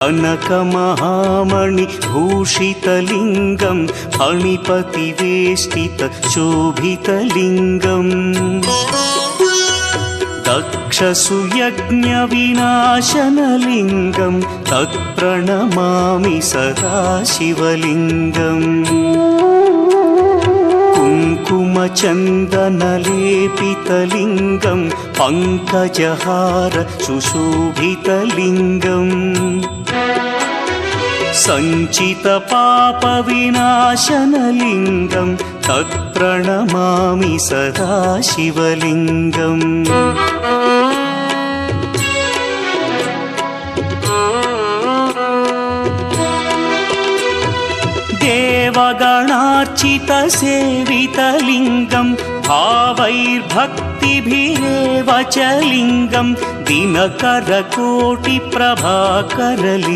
कनकमहामणिभूषितलिङ्गं फणिपतिवेष्टितशोभितलिङ्गम् दक्षसुयज्ञविनाशनलिङ्गं तत्प्रणमामि सदा शिवलिङ्गम् कुङ्कुमचन्दनलेपितलिङ्गं पङ्कजहार सुशोभितलिङ्गम् सञ्चितपापविनाशनलिङ्गं तत्प्रणमामि सदा शिवलिङ्गम् देवगणार्चितसेवितलिङ्गं भावैर्भक्तिभिरेव च लिङ्गं दिनकरकोटिप्रभाकरलिङ्गम्